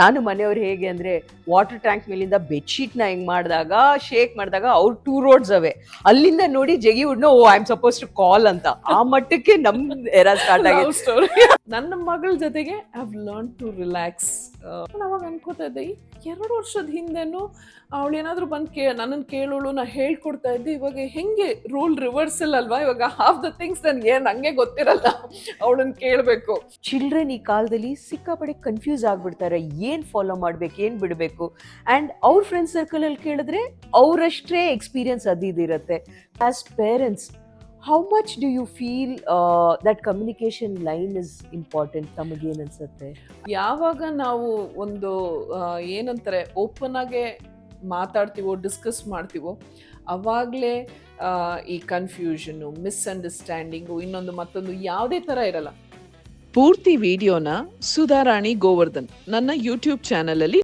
ನಾನು ಮನೆಯವ್ರು ಹೇಗೆ ಅಂದ್ರೆ ವಾಟರ್ ಟ್ಯಾಂಕ್ ಮೇಲಿಂದ ಬೆಡ್ಶೀಟ್ ನ ಹೆಂಗ್ ಮಾಡಿದಾಗ ಶೇಕ್ ಮಾಡಿದಾಗ ಅವ್ರು 2 roads ಅವೇ ಅಲ್ಲಿಂದ ನೋಡಿ ಜಗಿ ಉಡ್ನೋ ಓ ಐ ಆಮ್ ಸಪೋಸ್ ಟು ಕಾಲ್ ಅಂತ ಆ ಮಟ್ಟಕ್ಕೆ ನಮ್ ಎರ ಸ್ಟಾರ್ಟ್ ಆಗಿದೆ. ಸ್ಟೋರಿ. ನನ್ನ ಮಗಳ ಜೊತೆಗೆ I have learn to relax. ನಾನು ಅವಾಗ ಅನ್ಕೋತಾ ಇದ್ದೆ, 2 ವರ್ಷದ ಹಿಂದೆನೂ ಅವಳು ಏನಾದ್ರು ಬಂದು ನನ್ನನ್ನು ಕೇಳೋಳು, ನಾ ಹೇಳ್ಕೊಡ್ತಾ ಇದ್ದೆ. ಇವಾಗ ಹೆಂಗೆ ರೂಲ್ ರಿವರ್ಸಲ್ ಅಲ್ವಾ? ಇವಾಗ ಹಾಫ್ ದ ಥಿಂಗ್ಸ್ ನಂಗೆ ಗೊತ್ತಿರಲ್ಲ, ಅವಳನ್ನ ಕೇಳಬೇಕು. ಚಿಲ್ಡ್ರನ್ ಈ ಕಾಲದಲ್ಲಿ ಸಿಕ್ಕಾಪಡೆ ಕನ್ಫ್ಯೂಸ್ ಆಗ್ಬಿಡ್ತಾರೆ, ಏನ್ ಫಾಲೋ ಮಾಡ್ಬೇಕು ಏನ್ ಬಿಡಬೇಕು. ಅಂಡ್ ಅವ್ರ ಫ್ರೆಂಡ್ ಸರ್ಕಲ್ ಅಲ್ಲಿ ಕೇಳಿದ್ರೆ ಅವರಷ್ಟೇ ಎಕ್ಸ್ಪೀರಿಯನ್ಸ್ ಅದಿರುತ್ತೆ. As parents, how much do you feel that communication line is important? ತಮಗೇನ್ ಅನ್ಸುತ್ತೆ? ಯಾವಾಗ ನಾವು ಒಂದು ಏನಂತಾರೆ ಓಪನ್ ಆಗಿ ಮಾತಾಡ್ತೀವೋ, ಡಿಸ್ಕಸ್ ಮಾಡ್ತೀವೋ, ಅವಾಗಲೇ ಈ ಕನ್ಫ್ಯೂಷನ್ನು, ಮಿಸ್ಅಂಡರ್ಸ್ಟ್ಯಾಂಡಿಂಗು, ಇನ್ನೊಂದು ಮತ್ತೊಂದು ಯಾವುದೇ ಥರ ಇರಲ್ಲ. ಪೂರ್ತಿ ವಿಡಿಯೋನ ಸುಧಾರಾಣಿ ಗೋವರ್ಧನ್ ನನ್ನ ಯೂಟ್ಯೂಬ್ ಚಾನಲಲ್ಲಿ